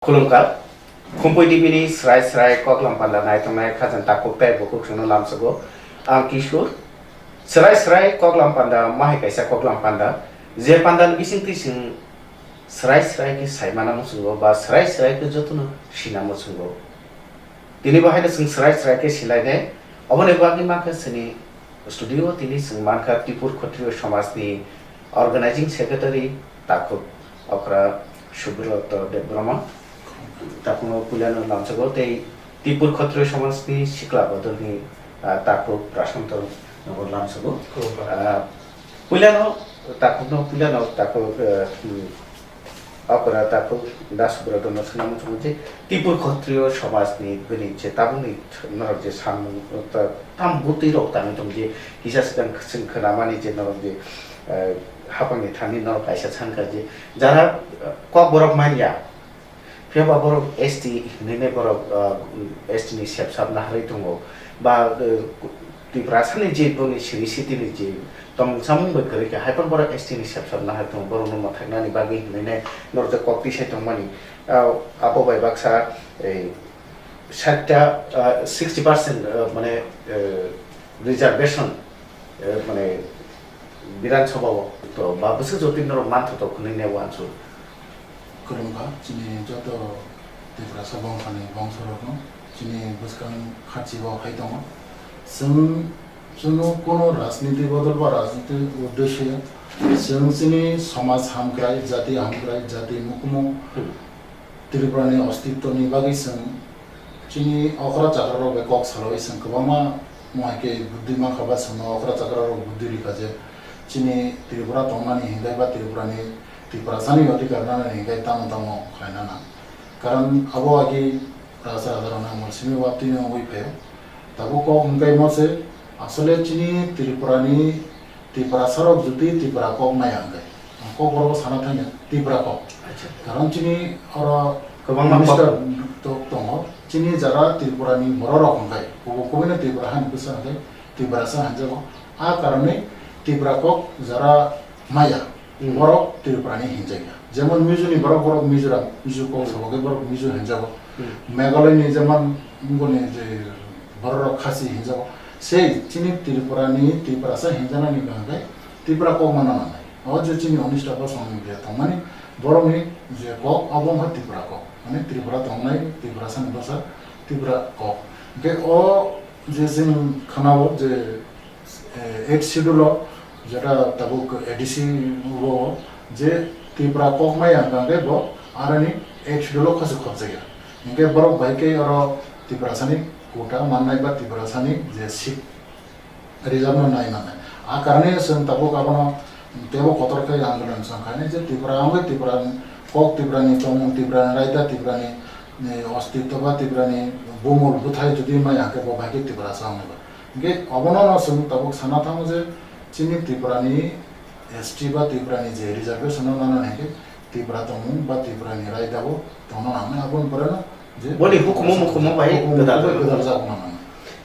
Kulungkap, kumpul di bini serai-serai kok lampanda naik temai kajan takut pay buku kena lam sego, kishur, serai-serai kok lampanda mahai kaisa kok lampanda, je pandan bising tising serai-serai ke sai mana musugo, ba serai-serai ke jotuno sina musugo. Tini bahai da sing serai-serai ke silai ne, obone bagi maka seni studio tini sing manka tipur khotrio समाज ni organizing secretary takut okra Subrata Debrama takut puliano lamsago tei tipur khotrio समाज ni sikla bodol ni takut prashanto nobor lamsago puliano takut okra takut das Subrata no senam chumuji tipur khotrio समाज ni beni je tabuni nor je samu tam buti ro tami tumji hisa sedang sing khnamani je nor je hapangni thani nor kaisa chanka je jara kok borok mania pheba borok ST nene borok ST ni sep sab na hari tungo ba ti prasani je boni siri siti ni je tom samung be kare ka hyper borok ST ni sep sab na hari tungo borok no mathakna ni bagi nene nor je kok ti sai tongmani apo bai baksa সাতটা 60% মানে reservation মানে বিধানসভাও তো বাবুসে যতীন্দ্র মাত্র তো খুনি নেওয়া আনছো 그런가 지니 저도 대브라서 봉판에 봉서로고 지니 부스칸 같이 뭐 하이동 सुनो कोनो राजनीति बदल बा राजनीति उद्देश्य संसनी समाज हमक्राई जाति मुकुमो त्रिपुरानि अस्तित्व नि बागै सं चिनी अखरा चाकराव बे कक सालoi सं कबामा मोहाके बुद्धिमा खबा सं अखरा चाकराव बुद्धि रिकाजे चिनी त्रिपुरा तंमानि हिंगाय बा त्रिपुरानि त्रिपुरा सानि अधिकार नाना हिंगाय तामो खायनाना कारण अबो आगे राजा राजाराना मलसिमी वापति न ओइ फे ताबो को हुंगाय मसे আসলে চিনি ত্রিপুরা সরব যদি ত্রিপুরা কক নাই আঙ্গাই কক বড় সানা থাকে ত্রিপুরা কক কারণ চিনি আর মিনিস্টার তো দङ চিনি যারা ত্রিপুরানি বড় রকম গাই কবিনে ত্রিপুরা হান বিসা গাই ত্রিপুরা সা হানজাব আ কারণে ত্রিপুরা কক যারা মায়া বড় ত্রিপুরানি হিনজাইয়া যেমন মিজুনি বড় মিজোরাম মিজু কক সবকে বড় মিজু হিনজাব মেঘালয়নি যেমন গনে যে বড় খাসি হিনজাব সেই চিনি ত্রিপুরা হিংজানা নি গাঙ্গাই ত্রিপুরা কক মানা নাই অজ চিনি অনিষ্টা বা সংগে তমানি বড়মি যে কক অবম ত্রিপুরা কক মানে ত্রিপুরা তমনাই ত্রিপুরা সান বসা ত্রিপুরা কক গে ও যে জিন খানাও যে 8 শিডিউল যেটা তাবুক এডিসি ও যে ত্রিপুরা কক মাই গাঙ্গাই ব আরানি 8 শিডিউল খসে খসে গে বড় বাইকে আর ত্রিপুরা সানি কোটা মাননাই বা ত্রিপুরা সানি যে সিট রিজার্ভ নাই মানে আ কারণে সন তাবো কাবনা তেবো কতরকাই আন্দোলন সংখানে যে ত্রিপুরা আমগে ত্রিপুরা কক ত্রিপুরানি চমু ত্রিপুরানি রাইতা ত্রিপুরানি অস্তিত্ব বা ত্রিপুরানি বোমল বুথাই যদি মাই আকে বভাগে ত্রিপুরা সামনে গে অবনন সন তাবো সানা থামো যে চিনি ত্রিপুরানি এসটি বা ত্রিপুরানি যে রিজার্ভেশন নানা নাকি ত্রিপুরা তমু বা ত্রিপুরানি রাইতাবো তনো নামে আপন পরে না বলি হুকুম ভাই গদাল যাবো না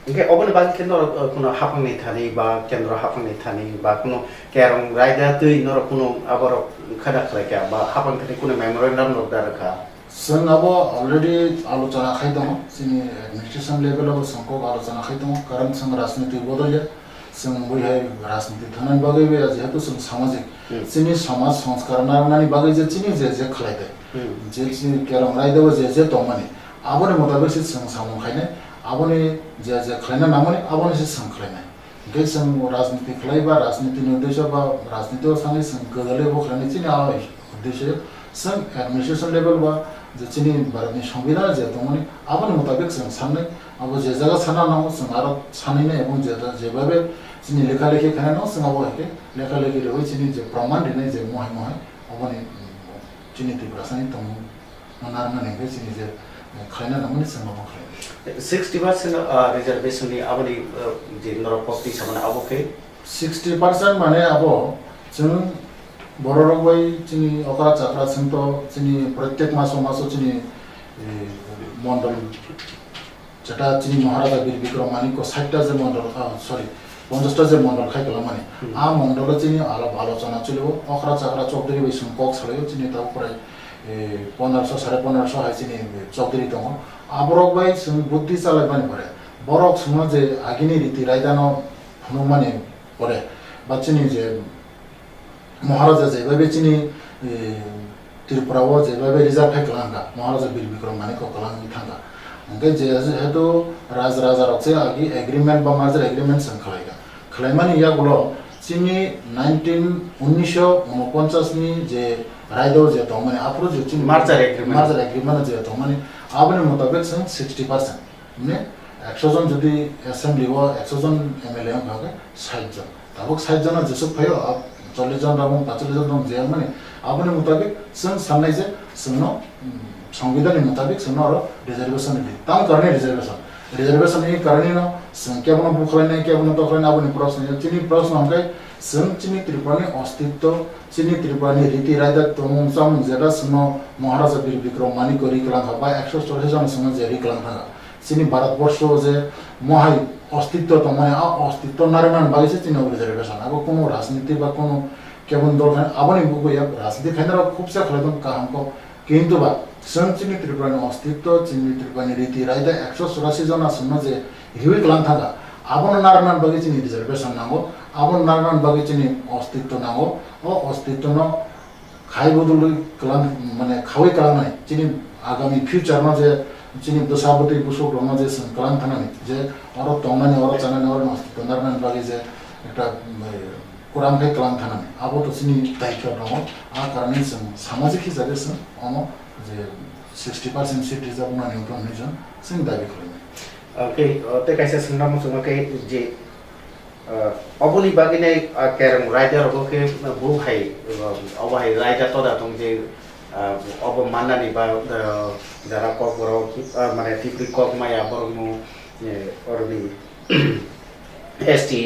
Oke, obon bagi kendor kuno hapang ni thani ba kendor hapang ni thani ba kuno kerong raida tui nor kuno abor khada khlaka ba hapang thani kuno memorandum nor daraka जों अब अलरेडी आलोचना खाइदों जोंनि administration लेभेलाव जोंखौ आलोचना खाइदों कारण जों राजनीति बदले जों बैहाय राजनीति थानाय बागै बे जेहेतु जों सामाजिक जोंनि समाज संस्कार नारनानि बागै जे चिनि जे खालायदो जे चिनि केरं रायदो जे दंमानि आबोनि मुताबिक जों सामु खायने आबोनि जे खालायना नामनि आबोनि जों खालायनाय गे जों राजनीति खालायबा राजनीतिनि उद्देश्य बा राजनीतियाव सानै जों गोदले बखलायनाय चिनि उद्देश्य जों एडमिनिस्ट्रेशन लेभेल बा যে চিনি ভারতনি সংবিধান যে তমনি আবনি মোতাবেক जों সাননাय আবো যে জায়গা সানা নাও जों আরো সানিনে এবং যেভাবে চিনি লেখালেখি খায় নাও जों আবো হেকে লেখালেখি রই চিনি যে প্রমাণ দিনে যে মহাই আবনি চিনি ত্রিপুরা সানি তম নানা নেগে চিনি যে খায়না নামনি जों আবো খায় 60% reservation ni aboni je nor popti samana aboke 60% মানে আবো जों বড় রকমাই চিনি অকারা চাকরা সন্ত চিনি প্রত্যেক মাসে চিনি মন্ডল যেটা চিনি মহারাজা বীর বিক্রম মানিক 60টা যে মন্ডল সরি 50টা যে মন্ডল খাইকলা মানে আ মন্ডল চিনি আলোচনা চলিব অকারা চাকরা চৌধুরী বৈষ্ণব কক ছড়াইও চিনি তারপরে 1500 1550 हाय चिनि चौधरी दङ आबरक बाय जों बुद्धि चालायबानो परे बरक सुनो जे आगिनि रीति रायदानो हनुमाने परे बाचिनि जे महाराजा जेबाबे चिनि त्रिपुराव जेबाबे रिजार्भ खालामगा महाराजा बीर विक्रम मानेको कलांगि थांगा ओंके जेहेतु राजा रक्से आगि एग्रीमेंट बा मार्जर एग्रीमेंट जों खालायगा खालायमानि यागुलो चिनि 1949 नि जे रायदो जे दं माने आफरो जे चिनि मार्जर एग्रीमेंट जे दं माने आबनि मुताबिक जों 60% माने 100 जन जुदि असेंबली व 100 जन एमएलए भागे 60 जन ताबक 60 जन जेसो फयो 40 जन रामो 45 जन जे माने आबनि मुताबिक जों साननाय जे जोंनो संविधान मुताबिक जोंनो रिजर्वेशन दि ताम करने रिजर्वेशन नि करने न संख्या बनो बुखलायनाय के बनो तखलायनाय आबनि प्रश्न चिनि प्रश्न हमके जों चिनि त्रिपुरानि अस्तित्व चिनि त्रिपुरानि रीति रायदा तमुंसाम जेदा जोंनो महाराजा बीर विक्रम मानि को रिकलां हाबा 140 जन जोंनो जे रिकलां थांगा चिनि भारतवर्ष जे महाय अस्तित्व त माने अस्तित्व नारायण बागैसे चिनि रिजर्वेशन आबो कोनो राजनीति बा कोनो केवन दल आबनि बुगया राजनीति खाइनार खूबसा खलायदों काहामको किन्तु बा जों चिनि त्रिपुरानि अस्तित्व चिनि त्रिपुरानि रीति रायदा 184 जना जोंनो जे रिकलां थांगा आबन नारायण बागै चिनि रिजर्वेशन नांगो आबन नारायण बागै चिनि अस्तित्व नांगो ओ अस्तित्व न खाइ बदलै कलां माने खावै कलांनाय चिनि आगामी फ्यूचर न जे चिनि दशाबती बुसुक दङ जे कलां थानानै जे अर तंनानि अर चानानि अर अस्तित्व नारायण बागै जे एकटा कुरान के कलां थानानै आबो तो चिनि दायित्व दङ आ कारणे जों सामाजिक हिसाबै जों अन जे 60% सीट रिजर्व नानि उठोननि जों दाबि खालामो ओके ते कैसे सुनना मुझे के जे अबुली बागिने केरम राइडर हो के बु भाई अब भाई राइडर तो दा तुम जे अब माननानि बा जरा को बरो माने टिपि को माया बरमु अरबि एसटी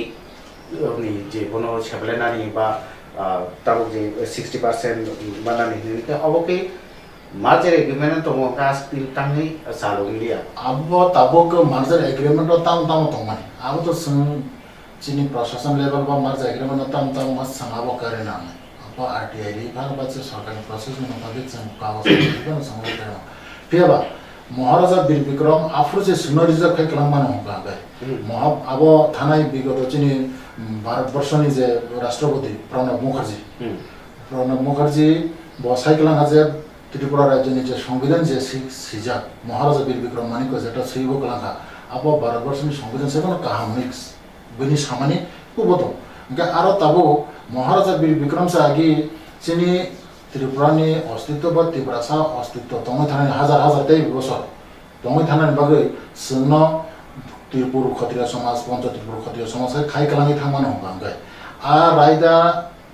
नि जे बनो छबलेनानि बा ताबो जे 60% माननानि के अब के मार्जर एग्रीमेंट तो मोकास तिल तांगै सालोंलिया अब ताबोक मार्जर एग्रीमेंट ताम तंमानि अब तो चिनि प्रशासन लेवल बा मार्जर एग्रीमेंट ताम मत संगाबो करे ना अब आरटीआई रि भाग बाचे सरकारी प्रोसेस में मुताबिक जों कागज में संगाबो करे फिरबा महाराजा बीर विक्रम आफुर जे सुनरिजा खै कलामान होगा गए अब थानाय विगत चिनि भारत वर्षनि जे राष्ट्रपति प्रणब मुखर्जी बसाइकलां जे त्रिपुरा राज्यनि जे संविधान जे सिजा महाराजा बीर विक्रम मानिको जेटा सैबो कलांखा अब भारतवर्षनि संविधान सेबन काहामनि बनि सामानि कुबतो के आरो ताबो महाराजा बीर विक्रम से आगे चिनि त्रिपुरानि अस्तित्व बा त्रिपुरासा अस्तित्व तंगै थानाय हजार तै बसर तंगै थानाय बागै जोंनो त्रिपुर खत्रिय समाज पंच त्रिपुर खत्रिय समाज खाइ कलांगि थांमानो होगांगाय आ रायदा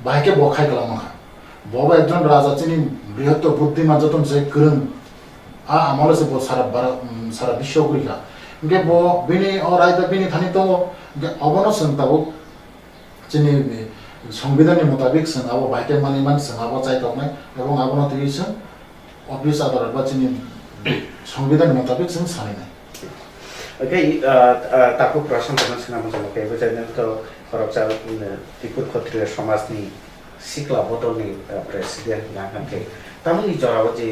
बायके बखाइ कलांखा बबा एकजन राजा चिनि बृहत्तर बुद्धिमान जतन से गोरों आ आमाले से सारा विश्व गुरिखा के बो बिनि और रायदा बिनि थानि तो अबनो संताबो चिनि संविधाननि मुताबिक जों अब बायके मानिमान जों अब चाइतकनाय एवं आबनो तिरिसन अफिस आदालत बा चिनि संविधाननि मुताबिक जों सानैनाय ओके ताको प्रश्न करन सिना मजल के बजायन तो खरकसा त्रिपुर खत्रिय समाजनि सिक्ला बदलनि प्रेसिडेन्ट नागाके तामुनि जराव जे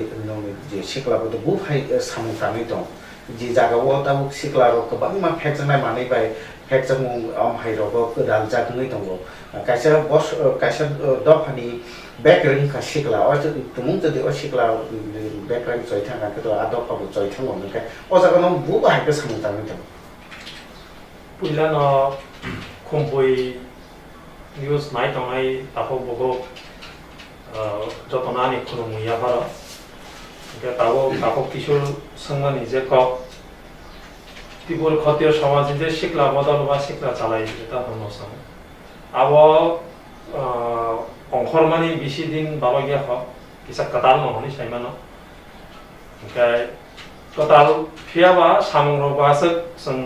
सिक्ला बदल बु भाइ सामुफ्रामै दं जे जागाव ताबु सिक्ला रो गोबां मा फेक्सनाय मानै बाय फेक्सम हाइरबो गोदान जागङै दङ कायसा दफानि बेकरिं का सिक्ला अ तुमुं जदि अ सिक्ला बेकरिं जय थाङा के तो आ दफाबो जय थाङो के अ जागाव बु भाइके सामुफ्रामै दं पुइलान खम्पय न्यूज नाइ तंगाइ तापो बगो जतनानि खुनुमुया भार के तापो किशोर संगनि जे क त्रिपुर खत्रिय समाज जे सिक्ला बदल बा सिक्ला चालाय ता हमसं अब अंखरमानि बिसि दिन बाबागिया ख किसा कताल न हनि साइमानो के कताल फियाबा सामंग बास सं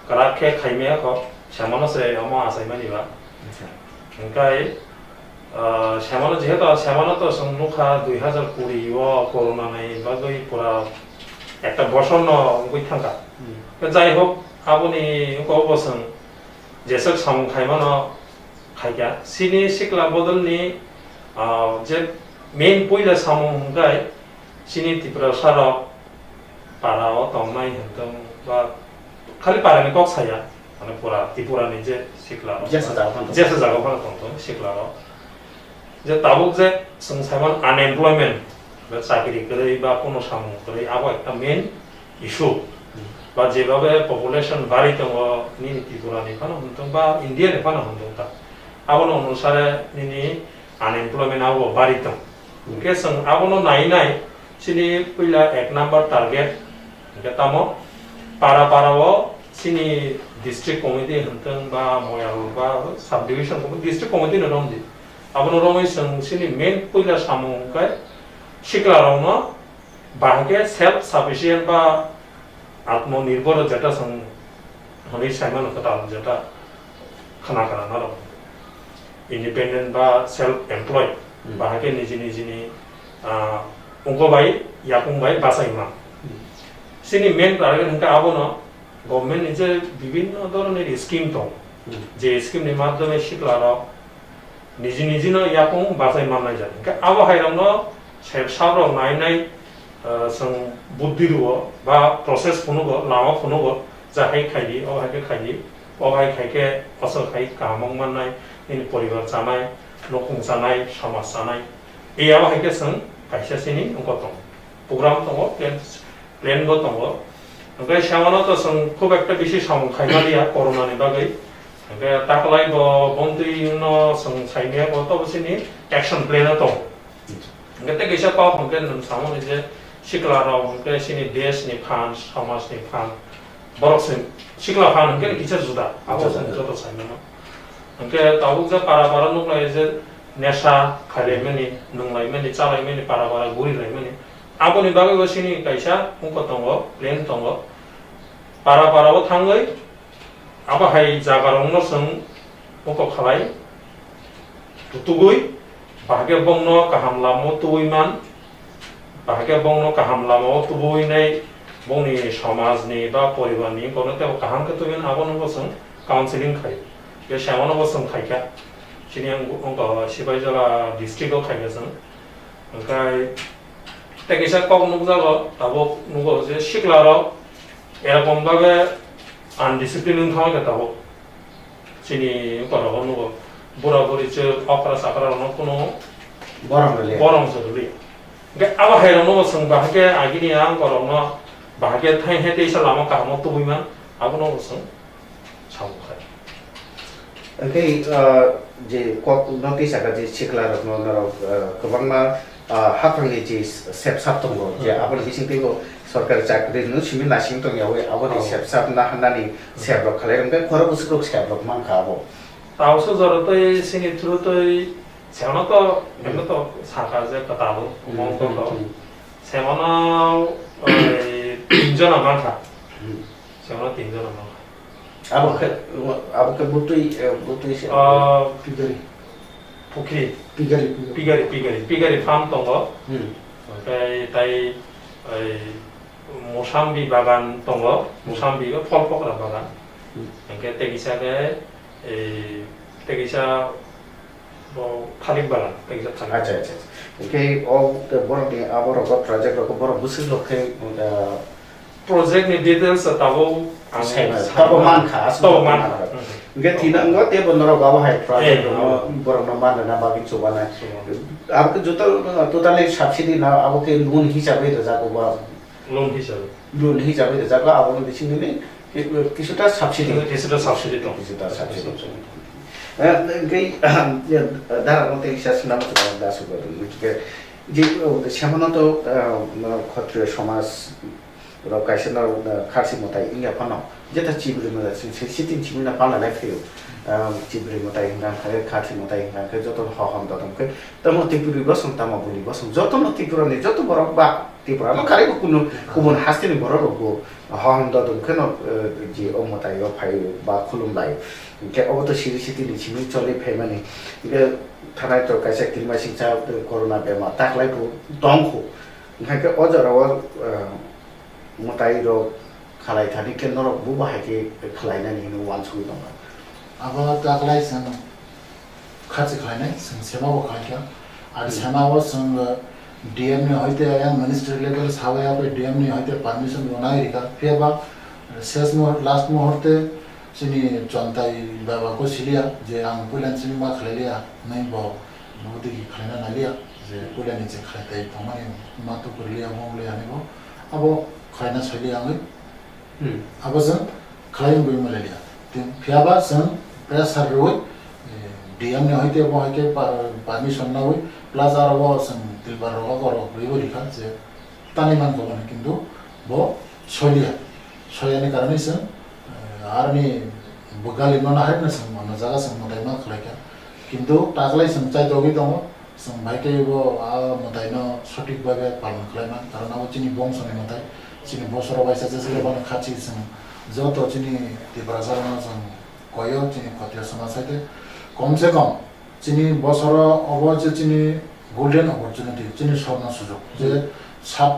कराखे खाइमेया ख सामानो से अमा आसाइमानि बा ओंखाय श्यामानो जेहेतु श्यामानो तो संमुखा 2020 व कोरोना नै बागै पुरा একটা বছর ন গই থাকা যাই হোক আপনি কবসং যেসক সামু খাইমানো খাইকা সিনি সিকলা বদলনি যে মেইন পয়লা সামু গাय sini Tripura sarok parao tongnai hentung ba khali parani kok saya মানে পুরা ত্রিপুরা নিজে শিখলাম যে জায়গা ভালো তখন শিখলাম যে তাবুক যে সংসারমান আনএমপ্লয়মেন্ট বা চাকরি করে বা কোনো সামগ্রী করে আবার একটা মেন ইস্যু বা যেভাবে পপুলেশন বাড়ি দङ नि ত্রিপুরানি ফানো হন্তং বা ইন্ডিয়ানি ফানো হন্তং তা আবনো অনুসারে নিনি আনএমপ্লয়মেন্ট আবো বাড়ি দङ কে সং আবনো নাই সিনি পইলা এক নাম্বার টার্গেট কে তামো পাড়াও সিনি district committee henteng ba moyal ba subdivision committee district committee no romdi abon romai sang sini main poila samung kai shikla rongno bahage self sufficient ba atmonirbhor jeta sang honi saiman kata jeta khana na ro independent ba self employed bahage niji ungko bai yakung bai basai ma sini main target hengka abono government নিজে বিভিন্ন ধরনের scheme তো যে স্কিমের মাধ্যমে শিখলারা নিজি ইয়াকং বাজাই মানাই যায় আবো হাইরাম সাবরক নাই বুদ্ধির বা প্রসেস ফুনুব লামা ফুনুব যাহাই খাইলি অহাইকে খাইলি অহাই খাইকে অসল খাই কামং মাননাই ইনি পরিবার জানাই নখং জানাই সমাজ জানাই এই আবো হাইকে সং কাইসাসিনি অঙ্ক দं প্রোগ্রাম দङ প্লেনबो दङ ओमफ्राय सामानोथ' जों खुब একটা বেশি খাইমালিয়া করোনাनि बागै ओमफ्राय ताकलाय बन्दैनो जों साइनिया गतबसिनि एक्शन प्लेन दं ओमफ्राय तेगैसा पाव हमके नों सामोनि जे सिक्लाराव ओमफ्राय सिनि देशनि फान समाजनि फान बरकसिन सिक्ला फान ओमफ्राय किसा जुदा आबो जों जत साइनो ओमफ्राय ताबुक जा पारा नुलाय जे नेशा खालेमेनि नंलायमेनि चालायमेनि पारा गुरिलायमेनि आबोनि बागै बसिनि काइसा अंक दङ प्लेन दङ पाराबो थाङै आबो हाय जागारंनो जों अंक खालाय तुतुगुइ बाहागे बंनो गाहाम लामो तुइमान बाहागे बंनो गाहाम लामो तुबुइनाय बंनि समाजनि बा परिबारनि गनते गाहामके तुइन आबोनो जों काउन्सिलिं खाय बे सामानो जों खायखा सिनि अंक सिबायजला डिस्ट्रिक्टआव खायगा जों ओमफ्राय तेगैसा कक नुगजागो ताबो नुगो जे शिखलाराव एरकम भाबे आनडिसिप्लिन थांगा ताबो सिनि कराव नुगो बुरा बुरि च अकरा साकरा न कोनो बरम जरुली गे आबा हायरो नुगो जों बाहागे आगिनि आं कराव न बाहागे थाइ हे तेसा लामा कामो तुबुइमान आबो नुगो जों सामखाय ओंखाय जे कक नटिस आगा जे शिखलाराव नराव गोबांमा हाफांनि जे सेबसाब दङ जे आबो बिसिंथिगो सरकारि चाकरि नु सिमि नासिं दङ याव आबो सेबसाब ना हानानि सेबरक खालायरंबे खर बुसुक सेबरक मानखा आबो तावसो जरतै सिनि थ्रुतै सेवनतो एमनतो साका जे कताबो मंतो सेवनाव तीनजना मानखा सेवना तीनजना मानखा आबो के बुतुइ से पुखरी पिगारि फार्म दङ ओमफ्राय ताइ मसाम्बि बागान दङ मसाम्बि फल पकरा बागान ओमफ्राय तेगैसा थालिर बागान तेगैसा थालिर अच्छा ओमफ्राय बरनि आबरक प्रजेक्ट बर बुसुलखे प्रोजेक्टनि डिटेल्स ताबो ताबो मानखा गे थिनांगो ते बनरो गाव हाय प्रोजेक्ट बरनो मानना बागिन सोबाना आपके जोता टोटली सब्सिडी ना आपके लोन हिसाबै रजाको बा लोन हिसाबै रजाको आबो दिसिंनि किछुटा सब्सिडी तो किछुटा सब्सिडी गे दारा मते हिसाबना मते दासु गरे जे सामान्य तो क्षत्रिय समाज र काइसेना खारसि मताइ इंगा फानो जेता चिब्रि मदा सिटिन चिमिना पाला लाइ फैयो चिब्रि मताइ इंगा खारे खारसि मताइ इंगा के जतो हहम ददमके तम तिपुरि बसं तम बुनि बसं जतो न तिपुरनि जतो बरक बा तिपुरा न खारे कुनु कुबुन हास्तिनि बररगो हहम ददमके न जे ओ मताइ यो फाइ बा खुलुम लाइ के अब तो सिटिनि चिमि चले फेमानि के थानाय तो काइसे क्रिमा सिंचा कोरोना बेमा ताकलाइ दंखो इंगा के अजराव मताइ रो खालाय थानि के नरक बु बाहायके खालायनानि नु वानसुइ दङ अब ताकलाय सन खाथि खायनाय सन सेमाबो खायका आरो सेमाबो सन DM ने होते हैं मिनिस्टर लेवल सावे यहाँ पे DM ने होते परमिशन बनाए रिका फिर बा शेष में लास्ट में होते चिनी चंता बाबा को सिलिया जे आम पुलन चिनी माँ खले लिया नहीं बहुत बहुत ही खलेना न लिया जे पुलन नीचे खलेते ही हमारे माँ तो कर लिया वो लिया नहीं वो अब वो खलेना चली आंगे अब सन खलेन भी मिल लिया फिर बा सन प्रेस हर रोज DM ने होते वो है के परमिशन ना हुई प्लस आर वो सन दिल बार रोगा करो वो लिखा जे तानी मान को बने किंतु वो छोलिया छोलिया कारण ही सन army बुगाली mana hari na sang mana jaga sang modai ma khlai ka kintu taklai sang chai dogi dong sang bhai ke bo a modai na sotik bhabe palan khlai na karon abo chini bong sone modai chini bosoro baisa jese bana khachi sang joto chini tibrazar na sang koyo chini khotia samasate com say com chini bosoro abo je chini golden opportunity chini sorna sujog je sap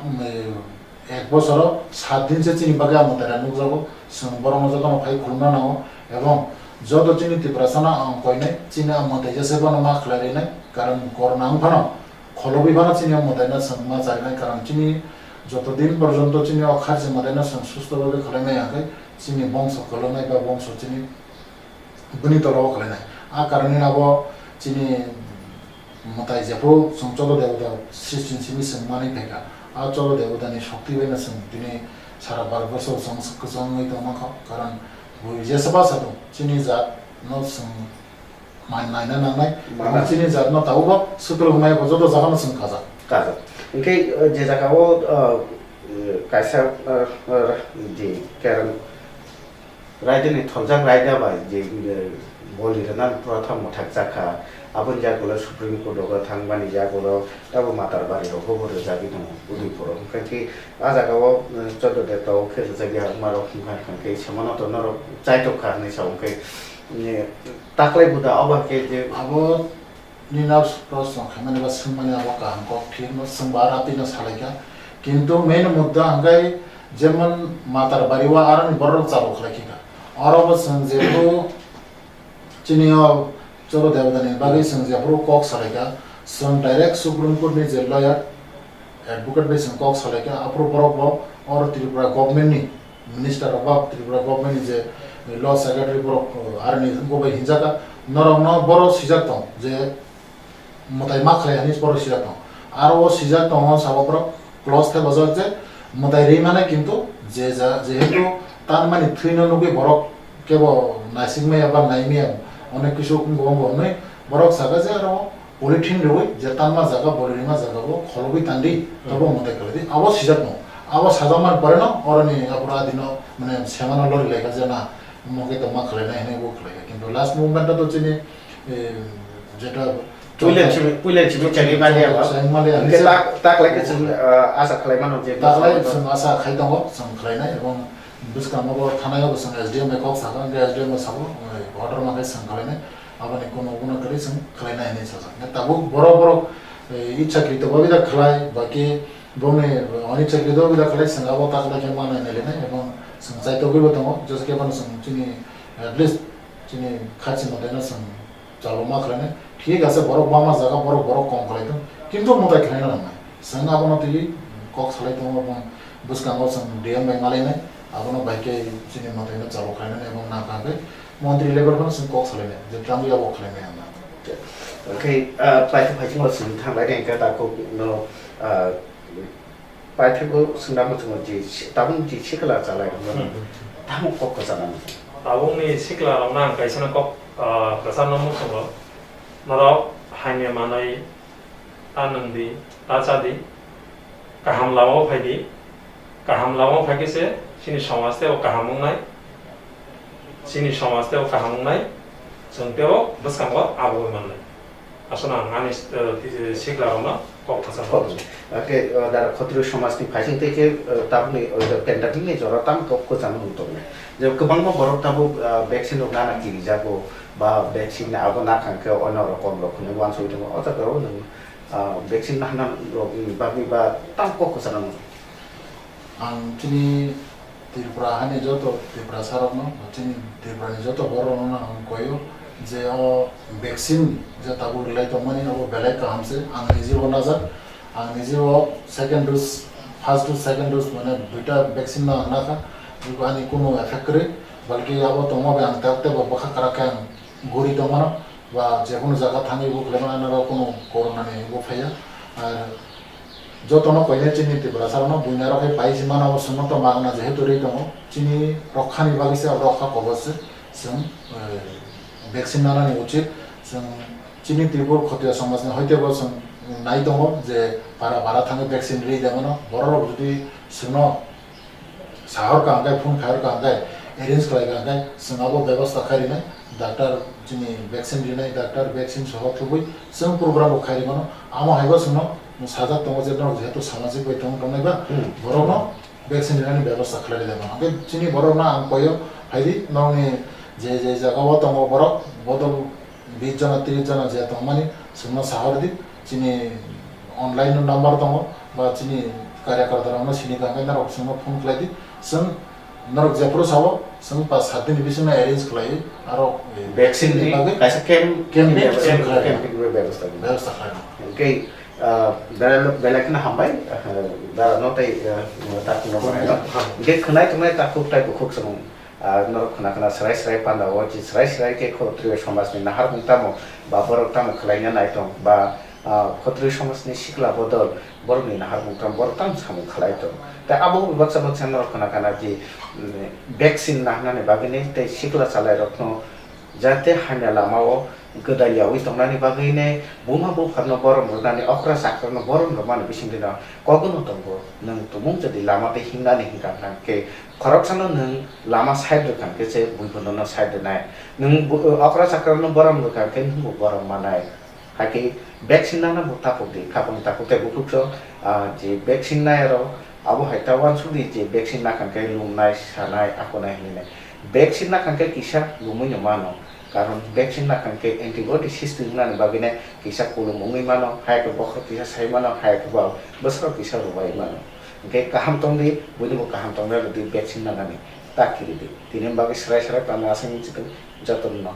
এক বছর 7 দিন से চিনি বাগে আমতারা নুজাবো বরং যখন phi Khulna নাও এবং যত চিনি তীব্রসনা কইনে চিনি আমতে যেসে বন মা খলারে নাই কারণ করোনা আমফানো খলবি বানা চিনি আমতে না সমা চাই নাই কারণ চিনি যতদিন পর্যন্ত চিনি অখারছে মতে না সুস্থভাবে খলে নাই আগে চিনি বংশ খলে নাই বা বংশ চিনি বুনি তলো খলে নাই আ কারণে নাব চিনি মতাই যেপো সংচল দেবতা সৃষ্টি চিনি সম্মানি ফেকা আচল দেবতানি শক্তি বেনা সং দিনে সারা ভারতবর্ষ সংস্কৃত মাখা কারণ ওই যে সবা সাতো চিনি জাত ন সং মান নাইনা নাংনাই চিনি জাত ন তাওবা সুতল ঘুমাই বজত জাগান সং খাজা কাজা ओंखाय जे जागाव कायसा जे कारण रायजोनि थलजां रायजाबा जे बलिरना प्रथम मथाक जाखा आबन जागोला सुप्रीम कोर्टआव थांबानि जागोला दाबो मातार बारियाव होबोरो जाबि दङ उदयपुराव ओंखायथि आ जागाव चोद्द देताव खेल जागिया मारो खानखानखै समानत नर चाइटोखा नै सावखै ताक्लाय बुदा अबाके जे আবো নিনাস প্রশ্ন খামানে বা সম্মানে আবো কাম ক ঠিক ন সম্বারাতি ন সালাইকা কিন্তু মেন মুদ্দা আঙ্গাই যেমন মাতার বাড়িওয়া আরন বড় চালু খালাকিকা আর অবশ্য যেহেতু চিনিও চলো দেবদানি বাকি সংজ্ঞাপুর কক সালাইকা সন ডাইরেক্ট সুপ্রিম কোর্ট नि जे लॉयर एडवोकेट बेसन কক सालाइका अप्रो बरब और त्रिपुरा गवर्नमेंट नि मिनिस्टर ऑफ त्रिपुरा गवर्नमेंट नि जे लॉ सेक्रेटरी बरब आरनि गोबाय हिजाका नरम न बरो सिजाक दं जे मताय मा खालाय हानि बरो सिजाक दं आरो ओ सिजाक दं साबप्र क्लॉज थे बजक जे मताय रे माने किंतु जे जेहेतु तान माने थैनो नुगे बरक केबो नासिकमे एबा नाइमे অনেক কিছু গম গমে বরক সাগা যে আর পলিথিন রই যে তানমা জায়গা বলিরিমা জায়গাবো খলবি তান্দি তব মতে কলে আবো সিজাত ন আবো সাজামান পরে ন অরনি আপরা দিন মানে সেমানা লরি লেখা যে না মকে তো মা খলে না হেনে বো খলে কিন্তু লাস্ট মুভমেন্টটা তো চিনি যেটা पुइले छिबि चागि मालिया ओंखाय ताक्लायखौ जों आसा खालायमानो जे ताक्लाय जों आसा खायदङ जों खालायनाय এবং बुसकामाबो थानायावबो जों एसडीएम कक सागा एसडीएम साबो अर्डर मागे जों खालायनाय आबानि कोनो गुना करि जों खालायनाय नै साजा ताबो बरो बरो इच्छाकृत बबिदा खालाय बाकी बने अनिच्छाकृत बबिदा खालाय जों आबो ताक्लायखे मानाय नायलेनाय এবং जों चाइतोगिबो दङ जसके बानो जों चिनि एटलिस्ट चिनि खाछि मदेना जों चालो मा खालायनाय ঠিক আছে বড় বামা জায়গা বড় বড় কম খালাইতো কিন্তু মোটা খাইনা না जों आबनो ति कक सालायतो এবং बुसकामाव जों डीएम बायमालायनाय आबनो बाइके चिनि मथायनो चालु खालायनाय এবং ना काबे मन्त्रि लेभेलखौ जों कक सालायनाय जे ट्राम्बियाव खालायनाय आंना ओंखाय पाइथो फाइथिङाव जों थांबाय देंखो दाखौ नो पाइथोखौ सोंदामो जों जे दाबुं जे सिखला जालायदोंमोन दाबुं कक जानानै दाबुंनि सिखला रावना गायसना कक प्रसारन मुसंग नरक हाइने मानाय तानंदी ताचादी गाहाम लामाव फायदि गाहाम लामाव फायकेसे सिनि समाजतेव गाहामुंनाय सिनि समाजतेव गाहामुंनाय जों तेव बसकांगो आबो माननाय आसना आंनि सिखलारावना कक थासा ओके दा खत्रु समाजनि फाइसिं तेके ताबनि पेन्डाटिंनि जरा ताम कक जानो हुतोने जे गोबां बरक ताबो भेक्सिन नाना कि जागो बा भेक्सिन आबो नाखांखो अन रकम रखने वान सयदों अथारो नों भेक्सिन नाना बागै बा ताम कक जानो आं चिनि त्रिपुरा हानि जतो त्रिपुरा सारनो चिनि त्रिपुरानि जतो बरनो आं कयो जे भेक्सिन जे ताबु रिलाय तो माने अब बेलाय कामसे आं निजे बनाजा आं निजेआव second dose first dose second dose माने दुइटा वैक्सीन ना नाका बेखौ आंनि कोनो एफेक्ट करे बल्कि अब दङ बे आं ताकते बखा कराखे आं गुरि दङ बा जेखुनु जायगा थाङै बो खालामना कोनो कर'नानि बो फैया आरो যতন কইনে চিনি তিব্রা সারনো বুইনা রকে পাইছি মানা অবসন্ন তো মাগনা যেহেতু রে দङ চিনি রক্ষানি বাগিসে রক্ষা কবছে जों ভ্যাকসিন নানানি উচিত जों চিনি তিব্র ক্ষতি সমাজनि হইতেबो जों नाय दङ जे बारा बारा थाङो भ्याक्सिन रे देमनो बररब जुदि जोंनो साहर कांगाय फुन खायर कांगाय एरेंज खालायगांगाय जोंहाबो व्यवस्था खारिनाय डाक्टर जोंनि भ्याक्सिन दिनाय डाक्टर भ्याक्सिन सह थुबै जों प्रग्राम खारिमनो आमो हायबो जोंनो साजा दङ जेहेतु सामाजिक बैठक दंनायबा बरनो भ्याक्सिन दिनायनि व्यवस्था खालायदे देमनो बे जोंनि बरना आं कयो फायदि ननि जे जे जागाव दङ बर बदल 20 जना 30 जना जे दंमानि जोंनो साहर दि जोंनि अनलाइन नम्बर दङ बा जोंनि कार्यकर्तारावनो सिनि गांगाय नारक जोंनो फन खालायदि जों नरक जेफ्रो सावो जों 5-7 दिन बिसिनो एरेंज खालायो आरो ভ্যাকসিন नि कायसा केम व्यवस्था खालायो ओके बेलेगना हामबाय दारा नथाय ताकुनो बानायनो के खनाय खनाय ताकु टाइप खुक सं नरक खना खना सराय सराय पान्दा वजि सराय सराय के खत्रिय समाजनि नाहार मुंतामो बा बरक तामो खलायना नायथं बा खत्रिय समाजनि सिखला बदल बरनि नाहार मुंताम बरताम सामु खलायथं दा आबो बाक्सा बाक्सा नरक खना खना जि भ्याक्सिन नाहनाने बागैने तै सिखला सालाय रखनो जाहाथे हान्या लामाव गोदायाव इस्टंनानि बागैने बुमा बुफारनो गरम रुनानि अख्रा साख्रनो गरम रुमानि बिसिंदिना कगनो दंगो नों तुमुं जदि लामाते हिंनानि हिंगाना के करप्शनो नों लामा साइड रखान के जे बुइबोनो साइड नाय नों अख्रा साख्रनो गरम रखान के नों गरम मानाय हाके भ्याक्सिन नाना बुता फुदि खापन ताकुते बुकुचो जे भ्याक्सिन नायरो आबो हाइतावान सुदि जे भ्याक्सिन नाखान के लुमनाय सानाय आखनाय हिनाय भ्याक्सिन नाखान के किसा लुमैनो मानो कारण भ्याक्सिन नाखान के एंटीबॉडी सिस्टम नानि बागैने किसा कुलुमुङै मानो हायको बखर किसा साइ मानो हायको बा बसर किसा रुबाय मानो के काहाम तंदि बुनिबो काहाम तंदि दि भ्याक्सिन नानानि ताकिरि दि तिनि बागै सराय सराय पाना आसामि चिकन जतन न